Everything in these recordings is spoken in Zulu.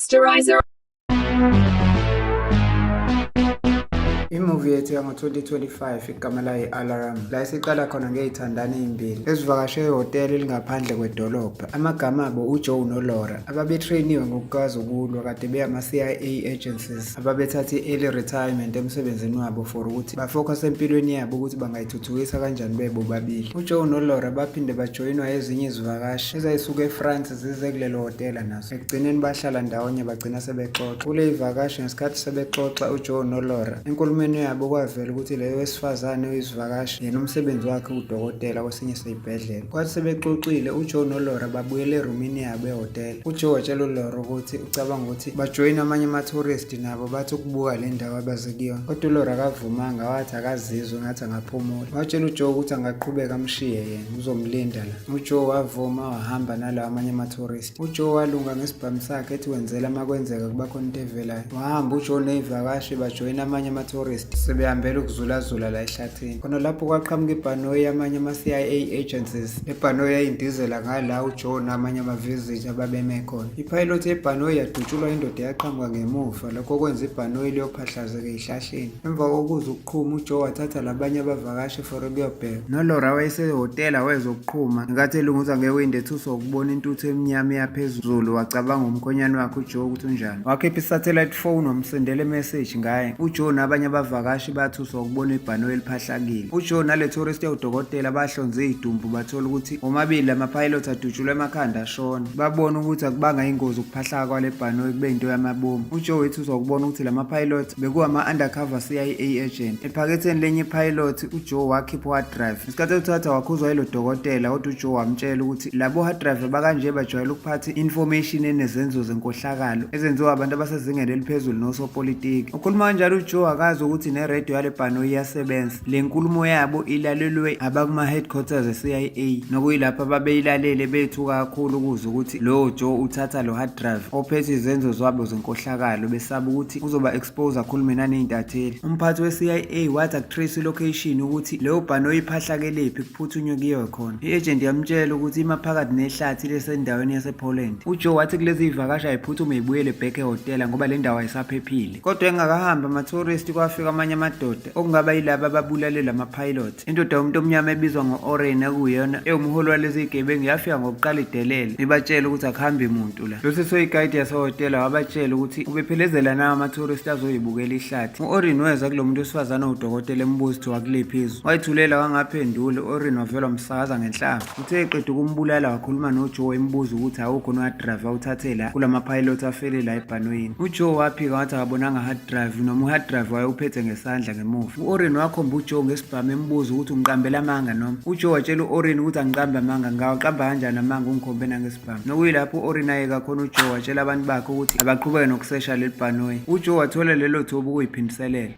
Masterizer. Imovie yethu yango-2025 igama layo i-Alarum la isiqala khona ngey'thandana ey'mbili ezivakashe ihhotela elingaphandle kwedolobha. Amagama abo uJoe noLaura ababetreyiniwe ngokukazi ukulwa kade beyama-CIA agencies ababethatha i-early retirement emsebenzini wabo for ukuthi bafocus empilweni yabo ukuthi bangayithuthukisa kanjani bebo babili. UJoe noLaura baphinde bajoyinwa ezinye izivakashi ezayisuka eFrance zize kulelo hhotela nazo. Ekugcineni bahlala ndawonye bagcina sebexoxa. Kule ivakashi ngesikhathi sebexoxa uJoe noLaura enkulumeni yabo kwavela ukuthi leyo wesifazane oyisivakashi yena umsebenzi wakhe udokotela kwesinye isibhedlela. Kwathi sebexoxile uJoe noLaura babuyele erumini yabo ehhotela. uJoe watshela uLaura ukuthi ucabanga ukuthi bajoyina amanye ama-tourist nabo bathi ukubuka le ndawo abaze kuyona. Kodwa uLaura akavumanga, wathi akazizwe ngathi angaphumula. Watshela uJoe ukuthi angaqhubeka amshiye yena uzomlinda la. uJoe wavuma wahamba nalawo amanye ama-tourist. uJoe walunga ngesibhamu sakhe ethi wenzela uma kwenzeka kuba khona into evelayo. Wahamba uJoe ney'vakashi bajoyina amanye ama-tourist sebehambela ukuzulazula la ehlathini. Khona lapho kwaqhamuka ibhanoyi yamanye ama-CIA agencies. Ibhanoyi yayindizela ngala uJoe namanye ama-visitor ababeme khona. Ipilot yebhanoyi yadutshulwa indoda yaqhamuka ngemuva, lokho kwenza ibhanoyi liyophahlazeka ey'hlahleni. Emva kokuzwa ukuqhuma uJoe wathatha labanye abavakashi for ukuyobheka. noLaura wayesehhotela wezwa ukuqhuma ngenkathi elunguza ngewindi ethusa ukubona intuthu emnyama yaphezulu. Wacabanga umkhonyane wakhe uJoe ukuthi unjani. Wakhipha i-satellite phone wamsendela imeseji ngaye. uJoe nabanye abavakashi bathuswa ukubona ibhanoyi eliphahlakile. uJoe nale tourist yawudokotela bahlonze idumbu bathola ukuthi omabili ama-pilot adutshulwe emakhanda ashona. Babona ukuthi akubanga ingozi ukuphahlaka kwale bhanoyi kube into yamabomu. uJoe wethuswa ukubona ukuthi lama-pilot bekuwama-undercover CIA agent. Ephaketheni lenye ipilot uJoe wakhipha u-hard drive. Ngesikhathi ethatha wakhuzwa yilo dokotela, kodwa uJoe wamtshela ukuthi labo hard drive bakanje bajwayele ukuphatha information enezenzo zenkohlakalo ezenziwa abantu abasezingeni eliphezulu nosopolitiki. Ukhuluma kanjalo uJoe akazi ukuthi neredio yale bhanoyi iyasebenza. Le nkulumo yabo ilalelwe abakuma-headquarters e-CIA nokuyilapho ababeyilalele bethuka kakhulu ukuze ukuthi lo Joe uthatha lo hard drive ophethe izenzo zabo zenkohlakalo besaba ukuthi uzoba-expose akhulume naney'ntatheli. Umphathi we-CIA wathi akutrace ilocation ukuthi leyo bhanoyi iphahlakelephi kuphuthunywe kuyo khona. I-agent yamtshela ukuthi imaphakathi nehlathi lesendaweni yase-Poland. uJoe wathi kulezi ivakashi ayiphuthume ibuyele back ehhotela ngoba le ndawo ayisaphephile. Kodwa engakahambi ama-tourist kwafika amanye amadoda okungaba yilaba ababulale lama-pilot. Indoda yomuntu omnyama ebizwa ngo-Oren ekuyona ewumholi walezi zigebengu yafika ngokuqala idelele ibatshela ukuthi akuhambi muntu la. Lo sesoyigayidi yasehhotela wabatshela ukuthi ubephelezela nawo ama-tourist azoyibukela ihlathi. u-Oren weza kulo muntu wesifazane udokotela embuza ukuthi wakulephi izwe. Wayithulela wangaphendula. u-Oren wavela wamsakaza ngenhlamba. Uthe eqeda ukumbulala wakhuluma noJoe embuza ukuthi awukho no-hard drive awuthathe la kulama-pilot afele la ebhanoyini. uJoe waphika wathi akabonanga hard drive noma u-hard drive wayewuphethe ngesandla ngemuva. u-Oren wakhomba uJoe ngesibhamu embuza ukuthi ungiqambela amanga noma. uJoe watshela u-Oren ukuthi angiqambe amanga. Ngawaqamba kanjani amanga ungikhombe nangesibhamu. nokuyilapho u-Oren ayeka khona uJoe watshela abantu bakhe ukuthi abaqhubeke nokusesha leli bhanoyi. uJoe wathola lelo thuba ukuyiphindiselela.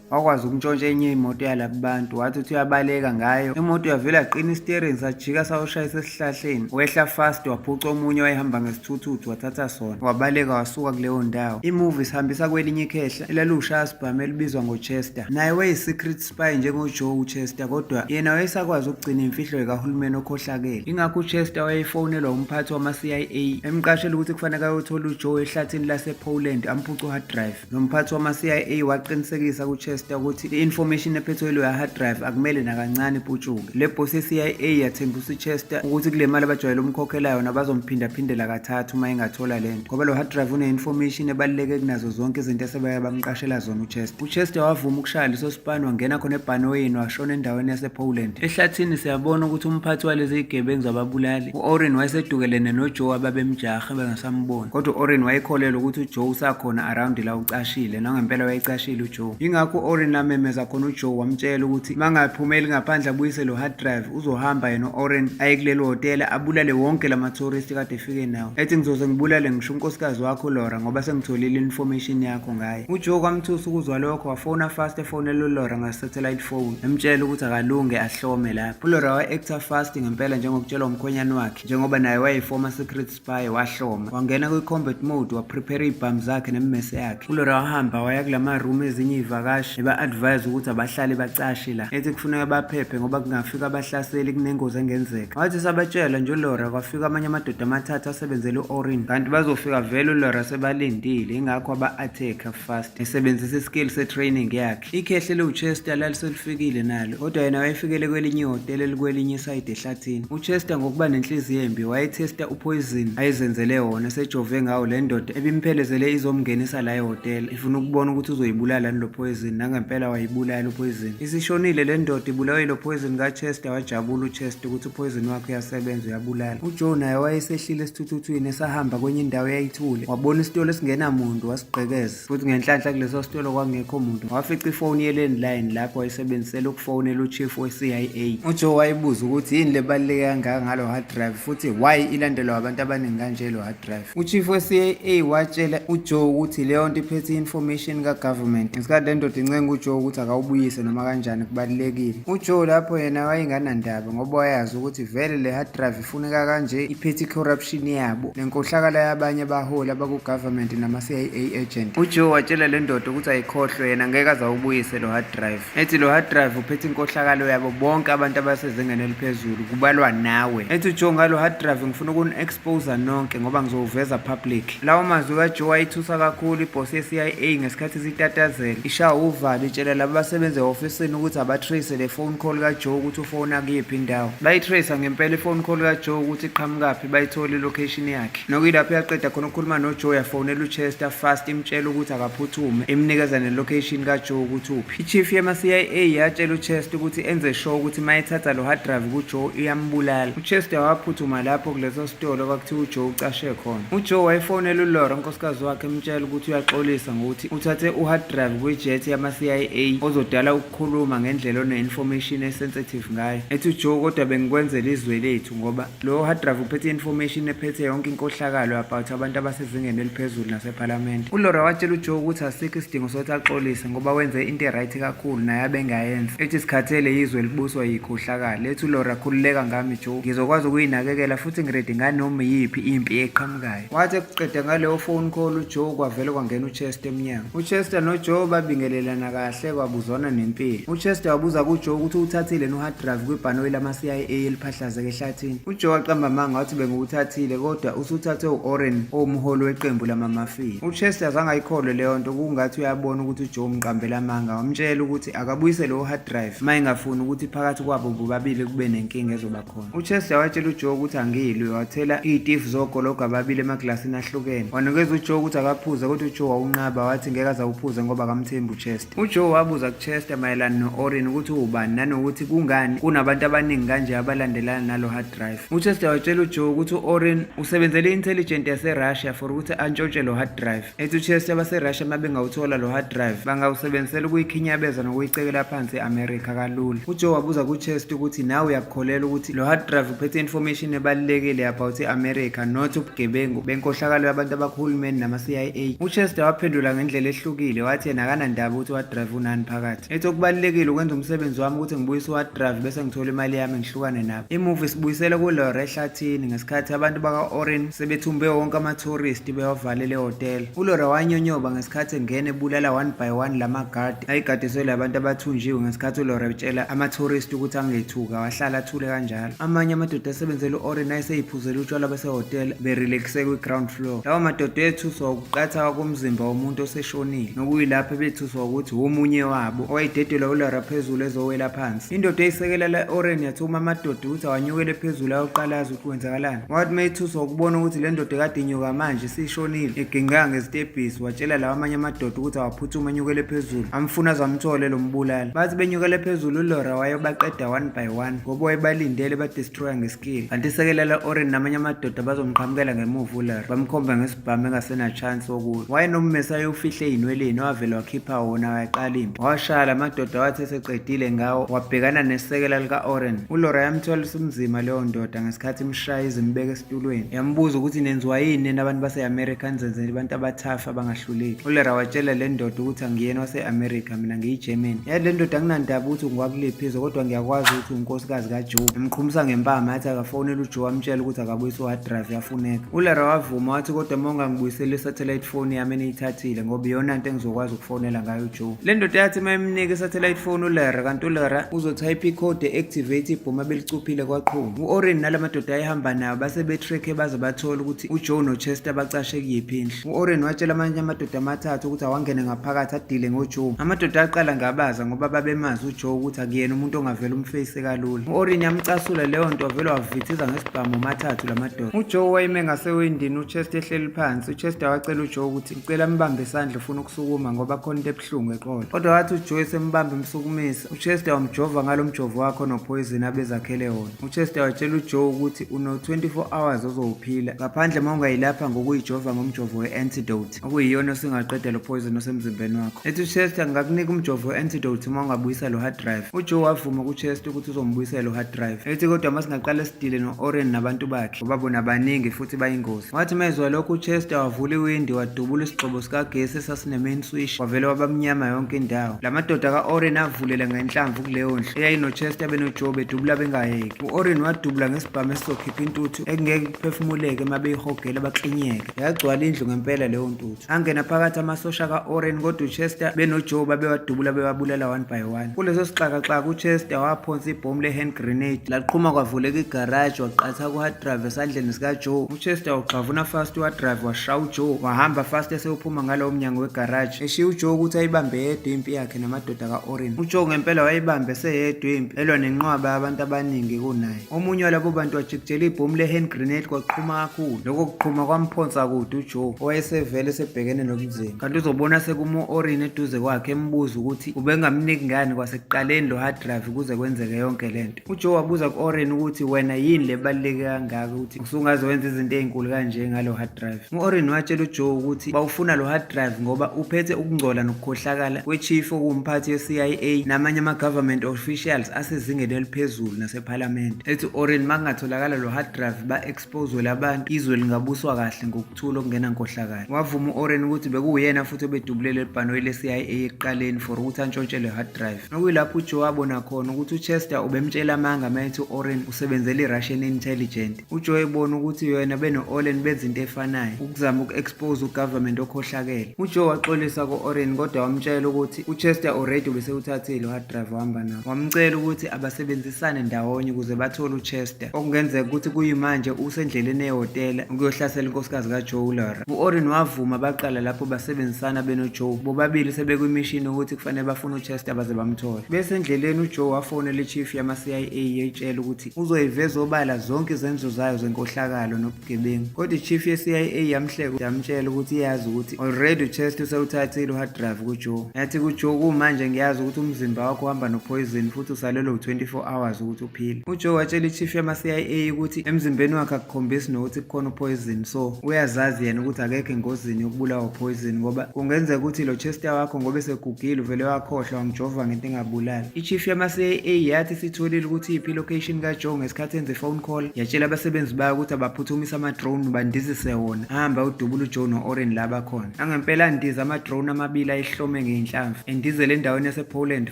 Wakwazi ukuntshontsha enye imoto yalabo bantu wathi uthi uyabaleka ngayo. Imoto yavela yaqina i-steering sajika sawushayisa esihlahleni. Wehla fast waphuca omunye wayehamba ngesithuthuthu wathatha sona wabaleka wasuka kuleyo ndawo. Imovie sihambisa kwelinye ikhehla elalushaya sibhamu elibizwa ngoChester. Naye wayi-secret spy njengoJoe uChester, kodwa yena wayesakwazi ukugcina imfihlo yakahulumeni okhohlakele. Ingakho uChester wayefonelwa umphathi wama-CIA emqashela ukuthi kufanele ayothola uJoe ehlathini lase-Poland amphuce u-hard drive. Nomphathi wama-CIA waqinisekisa kuChester ukuthi i-information ephethwe leyo hard drive akumele nakancane iputshuke. Le boss ye-CIA yathembisa uChester ukuthi kule mali abajwayele umkhokhela yona bazomphindela kathathu uma engathola lento, ngoba lo hard drive une-information ebaluleke kunazo zonke izinto esebaye bamqashela zona uChester. uChester wavuma ukushaya leso sipani wangena khona ebhanoyini washona endaweni yase-Poland. Ehlathini siyabona ukuthi umphathi walezi zigebengu zababulali u-Oren wayesedukelene noJoe ababemjaha bengasamboni, kodwa u-Oren wayekholelwa ukuthi uJoe usakhona around la ucashile, nangempela wayecashile uJoe. Ingakho u-Oren Oren lamemeza khona uJoe wamtshela ukuthi mangaphumeli ngaphandle abuyise lo hard drive uzohamba yena Oren aye kulelo hotela abulale wonke lama-tourist kade efike nawo. Ethi ngizoze ngibulale ngisho unkosikazi wakho Laura ngoba sengitholile information yakho ngaye. uJoe kwamthusa ukuzwa lokho wafona fast efonela uLaura nge-satellite phone emtshela ukuthi akalunge ahlome lapho. uLaura wa-actor fast ngempela njengokutshelwa umkhwenyana wakhe njengoba naye wayi-former secret spy wahloma. Wangena kwi-combat mode waprepare iy'bhamu zakhe nemmese yakhe. uLaura wahamba waya kulama-room ezinye iy'vakashi eba-advise ukuthi abahlali bacashe la ethi kufuneka baphephe ngoba kungafika abahlaseli kunengozi engenzeka. Wathi sabatshela nje uLaura kwafika amanye amadoda amathathu asebenzele u-Oren kanti bazofika vele uLaura sebalindile ingakho aba-attack fast esebenzisa iskill se-training yakhe. Ikhehle lo-Chester laliselifikile nalo kodwa yena wayefikele kwelinye ihhotela elikwelinye isayidi ehlathini. uChester ngokuba nenhliziyo embi wayethesta upoison ayezenzele wona esejove ngawo le ndoda ebimphelezele izomngenisa la ehhotela ifuna ukubona ukuthi uzoyibulala lo poison nangempela wayibulala upoison. Isishonile le ndoda ibulawe ilo poison kaChester wajabula uChester ukuthi upoison wakhe uyasebenza uyabulala. uJoe naye wayesehlile esithuthuthwini esahamba kwenye indawo eyayithule wabona isitolo esingenamuntu wasigqekeza futhi ngenhlanhla kuleso sitolo kwakungekho muntu. Wafica ifoni ye-landline lapho wayesebenzisela ukufonela uchief we-CIA. uJoe wayebuza ukuthi yini lebaluleke kangaka ngalo hard drive futhi why ilandelwa abantu abaningi kanje lo hard drive. uchief we-CIA watshela uJoe ukuthi leyo nto iphethe i-information ka-government ngesikhathi le ndoda incenga uJoe ukuthi akawubuyise noma kanjani kubalulekile. uJoe lapho yena wayenganandaba ngoba wayazi ukuthi vele le hard drive ifuneka kanje iphethe i-corruption yabo nenkohlakala yabanye abaholi abaku-government nama-CIA agent. uJoe watshela le ndoda ukuthi ayikhohlwe yena ngeke aze awubuyise lo hard drive. Ethi lo hard drive uphethe inkohlakalo yabo bonke abantu abasezingeni eliphezulu kubalwa nawe. Ethi uJoe ngalo hard drive ngifuna ukuni-expose nonke ngoba ngizowuveza public. Lawo mazwi kaJoe ayithusa kakhulu iboss ye-CIA ngesikhathi sitatazela ishaya uvalo itshela labo basebenza e-ofisini ukuthi abatrace le phone call kaJoe ukuthi ufona kuyiphi indawo. Bayitrace ngempela ifone call kaJoe ukuthi iqhamukaphi bayithola ilocation yakhe. Nokuyilapho yaqeda khona ukukhuluma noJoe yafonela uChester fast imtshela ukuthi akaphuthume imnikeza nelocation kaJoe ukuthi uphi. ichief yama-CIA yatshela uChester ukuthi enze sure ukuthi mayethatha lo hard drive kuJoe iyambulala. uChester waphuthuma lapho kuleso sitolo kwakuthiwa uJoe ucashe khona. uJoe wayefonela uLaura unkosikazi wakhe emtshela ukuthi uyaxolisa ngokuthi uthathe uhard drive kwijet yama-CIA ozodala ukukhuluma ngendlela one-information esensitive ngayo. Ethi uJoe kodwa bengikwenzela izwe lethu ngoba lo hard drive uphethe information ephethe yonke inkohlakalo about abantu abasezingeni eliphezulu nasephalamende. uLaura watshela uJoe ukuthi asikho isidingo sokuthi axolise ngoba wenze into right kakhulu naye abengayenza. Ethi sikhathele izwe libuswa yikhohlakalo. Ethi uLaura khululeka ngami Joe ngizokwazi ukuyinakekela futhi ngiredi nganoma yiphi impi eqhamukayo. Wathi kuqeda ngaleyo phone call uJoe kwavele kwangena uChester emnyango. uChester noJoe babingelelana kahle kwabuzwana nempilo. uChester wabuza kuJoe ukuthi uthathile no hard drive kwibhanoyi lama-CIA eliphahlazeke ehlathini. uJoe waqamba amanga wathi bengiwuthathile kodwa usuthathe u-Oren owumholi weqembu lama-mafia. uChester zange ayikholwe leyo nto kungathi uyabona ukuthi uJoe umqambela amanga wamtshela ukuthi akabuyise lo hard drive ma engafuni ukuthi phakathi kwabo bobabili kube nenkinga ezoba khona. uChester watshela uJoe ukuthi angilwe wathela iy'tifu zogologo ababili emaglasini ahlukene. Wanikeza uJoe ukuthi akaphuze kodwa uJoe wawunqaba wathi ngeke aze awuphuze ngoba akamthembi uChester. uJoe wabuza kuChester mayelana no-Oren ukuthi ubani nanokuthi kungani kunabantu abaningi kanje abalandelana nalo hard drive. uChester watshela uJoe ukuthi u-Oren usebenzele i-intelligent yase-Russia for ukuthi antshontshe lo hard drive. Ethi uChester base-Russia uma bengawuthola lo hard drive bangawusebenzisela ukuyikhinyabeza nokuyicekela phansi e-America kalula. uJoe wabuza kuChester ukuthi nawe uyakukholela ukuthi lo hard drive uphethe information ebalulekile about i-America not ubugebengu benkohlakalo yabantu abakuhulumeni nama-CIA. uChester waphendula ngendlela ehlukile wathi yena akanandaba ukuthi u-hard drive unani phakathi. Ethi okubalulekile ukwenza umsebenzi wami ukuthi ngibuyise u-hard drive bese ngithola imali yami ngihlukane nabo. imuvi sibuyisela kuLaura ehlathini ngesikhathi abantu baka-Oren sebethumbe wonke ama-tourist bewavalele ehhotela. uLaura wanyonyoba ngesikhathi engena ebulala one by one lama-guard ayigadiswe labantu abathunjiwe ngesikhathi uLaura etshela ama-tourist ukuthi angethuka wahlala athule kanjalo. amanye amadoda asebenzele u-Oren ayeseyiphuzela utshwala basehhotela berelaxe kwi-ground floor. lawo madoda ethuswa ukuqatha komzimba womuntu oseshonile nokuyilapho bethuswa ukuthi omunye wabo owayidedelwa uLaura phezulu ezowela phansi. indoda eyisekela la-Oren yathuma amadoda ukuthi awanyukele phezulu ayoqalaza ukuthi kwenzakalani. wathi uma ethuswa ukubona ukuthi le ndoda kade inyuka manje sishonile egingaka ngezitebhisi watshela lawa amanye amadoda ukuthi awaphuthuma anyukele phezulu amfuna azamthole lo mbulala. bathi benyukele phezulu uLaura wayebaqeda one by one ngoba wayebalindele badestroya ngeskill. kanti isekela la-Oren namanye amadoda bazomqhamukela ngemuva uLaura bamkhomba ngesibhamu engasena chance wokulwa. wayenommesi ayewufihle ey'nweleni wavele wakhipha wona yaqala impi. Washaya amadoda wathi eseqedile ngawo wabhekana nesekela lika-Oren. uLaura yamthwalisa umzima leyo ndoda ngesikhathi imshaya izimbeka esitulweni. Yambuza ukuthi nenziwa yini nabantu base-America nizenzela abantu abathafa abangahluleki. uLaura watshela le ndoda ukuthi angiyena wase-America, mina ngiyi-German. Le ndoda anginandaba ukuthi ngikwakuliphi izwe, kodwa ngiyakwazi ukuthi unkosikazi kaJoe. Emqhumisa ngempama yathi akafonele uJoe amtshela ukuthi akabuyise u-hard drive yafuneka. uLaura wavuma wathi kodwa uma ungangibuyiseli i-satellite phone yami eniyithathile ngoba iyona nto engizokwazi ukufonela ngayo uJoe. Le ndoda yathi uma imnika i-satellite phone uLaura, kanti uLaura uzothayipha ikhodi e-activate ibhomu abelicuphile kwaqhuma. u-Oren nalamadoda ayehamba nayo base betrekhe baze bathola ukuthi uJoe noChester bacashe kuyiphi indlu. u-Oren watshela amanye amadoda amathathu ukuthi awangene ngaphakathi adile ngoJoe. Amadoda aqala ngabaza ngoba babemazi uJoe ukuthi akuyena umuntu ongavela umfeyise kalula. u-Oren yamcasula leyo nto wavele wavithiza ngesibhamu mathathu lamadoda. uJoe wayime ngasewindini, uChester ehleli phansi. uChester wacela uJoe ukuthi ngicela mbambe isandla ufuna ukusukuma ngoba khona into ebuhlungu eqolo. Kodwa wathi uJoe esembamba emsukumisa, uChester wamjova ngalo mjovo wakho nopoison abezakhele wona. uChester watshela uJoe ukuthi uno-24 hours ozowuphila ngaphandle uma ungayilapha ngokuyijova ngomjovo we-antidote, okuyiyona osingaqeda lo poison osemzimbeni wakho. Ethi uChester ngakunika umjovo we-antidote uma ungabuyisa lo hard drive. uJoe wavuma kuChester ukuthi uzombuyisela lo hard drive. Ethi kodwa masingaqala sidile no-Oren nabantu bakhe ngoba bona baningi futhi bayingozi. Wathi mezwa lokhu uChester wavula iwindi wadubula isigxobo sikagesi esasine-main switch wavele wabamnyama yonke indawo. La madoda ka-Oren avulela ngenhlamvu kuleyo ndlu eyayinoChester benoJoe bedubula bengayeki. u-Oren wadubula ngesibhamu esizokhipha intuthu ekungeke kuphefumuleke uma beyihogela baklinyeke. Yagcwala indlu ngempela leyo ntuthu. Angena phakathi amasosha ka-Oren kodwa uChester benoJoe babewadubula bewabulala one by one. Kuleso sixakaxaka uChester waphonsa ibhomu le-hand grenade laqhuma kwavuleka igaraji waqatha ku-hard drive esandleni sikaJoe. uChester waqavuna fast u-hard drive washaya uJoe wahamba fast esewuphuma ngalowo mnyango wegaraji eshiya uJoe ukuthi ayibambe yedwa impi yakhe namadoda ka-Oren. uJoe ngempela wayibambe eseyedwa impi elwa nenqwaba yabantu abaningi kunaye. Omunye walabo bantu wajikijela ibhomu le-hand grenade kwaqhuma kakhulu. Lokho kuqhuma kwamphonsa kude uJoe owayesevele esebhekene nobunzima. Kanti uzobona sekuma u-Oren eduze kwakhe embuza ukuthi ubengamniki ngani kwasekuqaleni lo hard drive ukuze kwenzeke yonke lento. uJoe wabuza ku-Oren ukuthi wena yini le baluleke kangaka ukuthi usungaze wenza izinto ezinkulu kanje ngalo hard drive. u-Oren watshela uJoe ukuthi bawufuna lo hard drive ngoba uphethe ukungcola nokukhohlakala kwechief okumphathi ye-CIA namanye ama-government officials asezingeni eliphezulu nasephalamende. Ethi u-Oren makungatholakala lo hard drive ba-expose labantu izwe lingabuswa kahle ngokuthula okungena nkohlakala. Wavuma u-Oren ukuthi bekuyena futhi obedubulele ibhanoyi le-CIA ekuqaleni for ukuthi antshontshe le hard drive. Okuyilapho uJoe wabona khona ukuthi uChester ubemtshela amanga mayethi u-Oren usebenzele i-Russian intelligence. uJoe ebona ukuthi yena beno-Oren benza into efanayo ukuzama uku-expose ugovernment okhohlakele. uJoe waxolisa ku-Oren kodwa wamtshela ukuthi uChester already ubesewuthathile u-hard drive wahamba nawo. Wamcela ukuthi abasebenzisane ndawonye ukuze bathole uChester, okungenzeka ukuthi kuyimanje usendleleni ehhotela ukuyohlasela inkosikazi kaJoe uLaura. u-Oren wavuma baqala lapho basebenzisana benoJoe, bobabili sebekwimishini ukuthi kufanele bafune uChester baze bamthole. Bese endleleni uJoe wafonela ichief yama-CIA yayitshela ukuthi uzoyiveza obala zonke izenzo zayo zenkohlakalo nobugebengu. Kodwa ichief ye-CIA yamhleka yamtshela ukuthi iyazi ukuthi already uChester usewuthathile u-hard drive kuJoe. Yathi kuJoe kumanje ngiyazi ukuthi umzimba wakho uhamba nopoison futhi usalelwe u-24 hours ukuthi uphile. uJoe watshela ichief yama-CIA ukuthi emzimbeni wakhe akukhombisi nokuthi kukhona upoison, so uyazazi yena ukuthi akekho engozini yokubulawa upoison ngoba kungenzeka ukuthi lo Chester wakho ngoba esegugile uvele wakhohlwa wamjova ngento engabulali. ichief yama-CIA yathi sitholile ukuthi iphi location kaJoe ngesikhathi enze phone call, yatshela abasebenzi bayo ukuthi abaphuthumise ama-drone bandizise wona ahamba udubula uJoe no-Oren la bakhona. Angempela andiza ama-drone amabili ayihlome ngeyinhlamvu endizele endaweni yase-Poland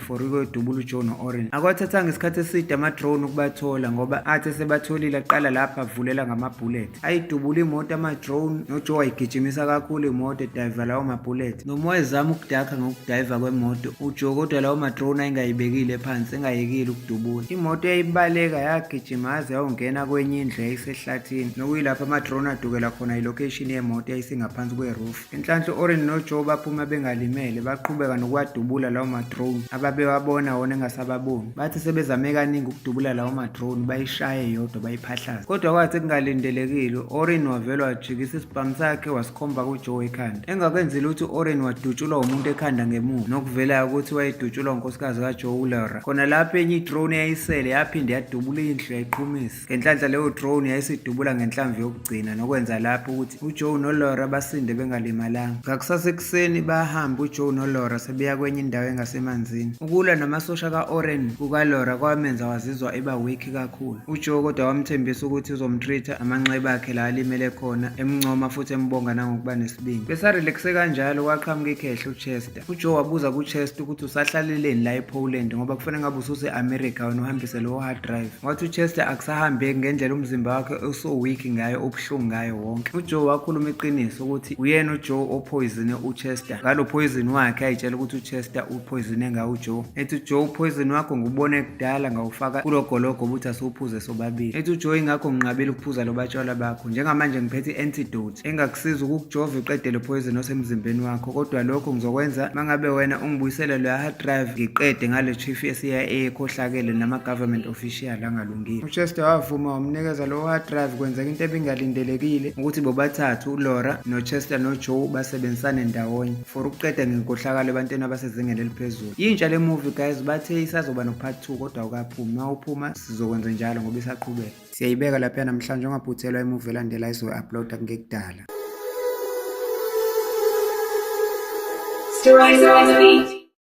for ukuyodubula uJoe no-Oren. Akwathathanga isikhathi eside ama-drone ukubathola ngoba athi sebatholile aqala lapha avulela ngama-bullet. Ayidubula imoto ama-drone noJoe wayigijimisa kakhulu imoto edayiva lawo ma-bullet. Noma wayezama ukudakha ngokudayiva kwemoto uJoe kodwa lawo ma-drone ayengayibekile phansi engayekile ukudubula. Imoto yayibaleka yagijima yaze yawungena kwenye indlu yayisehlathini, nokuyilapho ama-drone adukela khona ilocation yemoto yayisingaphansi kwe-roof. Inhlanhla u-Oren noJoe baphuma bengalimele baqhubeka nokwadubula lawo ma-drone ababewabona wona engasababoni. Bathi sebezame kaningi ukudubula lawo ma-drone bayishaye yodwa bayiphahlaza. Kodwa kwathi kungalindelekile u-Oren wavele wajikisa isibhamu sakhe wasikhomba kuJoe ekhanda. Engakwenzile ukuthi u-Oren wadutshulwa umuntu ekhanda ngemuva, nokuvelayo ukuthi wayedutshulwa unkosikazi kaJoe uLaura. Khona lapho enye i-drone yayisele yaphinde yadubula indlu yayiqhumisa. Ngenhlanhla leyo drone yayisidubula ngenhlamvu yokugcina nokwenza lapho ukuthi uJoe noLaura basinde bengalimalanga. Ngakusasa ekuseni bahamba uJoe noLaura kaLaura sebeya kwenye indawo engasemanzini. Ukulwa namasosha ka-Oren kukaLaura kwamenza wazizwa eba weak kakhulu. uJoe kodwa wamthembisa ukuthi uzomtreat-a amanxeba akhe la alimele khona, emncoma futhi embonga nangokuba nesibindi. Besarelekse kanjalo kwaqhamuka ikhehla uChester. uJoe wabuza kuChester ukuthi usahlaleleni la ePoland ngoba kufanele ngabe ususe-America wena uhambise lowo hard drive. Wathi uChester akusahambeki ngendlela umzimba wakhe uso-weak ngayo, obuhlungu ngayo wonke. uJoe wakhuluma iqiniso ukuthi uyena uJoe ophoyizine uChester, ngalo poison wakhe ayitshela ukuthi uChester uphoyizine ngawo uJoe. Ethi uJoe uphoyizini wakho ngubone kudala ngawufaka kulogologo ukuthi asiwuphuze sobabili. Ethi uJoe ingakho nginqabile ukuphuza lo batshwala bakho, njengamanje ngiphethe i-antidote engakusiza ukukujova iqede lo poison osemzimbeni wakho, kodwa lokho ngizokwenza mangabe wena ungibuyisele lo hard drive ngiqede ngale chief ye-CIA ekhohlakele nama-government official angalungile. uChester wavuma wamnikeza lo hard drive. Kwenzeka into ebingalindelekile ukuthi bobathathu uLaura noChester noJoe basebenzisane ndawonye for ukuqeda ngenkohlakalo ebantwini abasezingeni eliphezulu. Yintsha le movie guys, bathe isazoba no-part 2 kodwa awukaphumi. Uma uphuma sizokwenza njalo ngoba isaqhubeka. Siyayibeka lapha namhlanje, ungaphuthelwa imovie elandela izo-uploada ngekudala.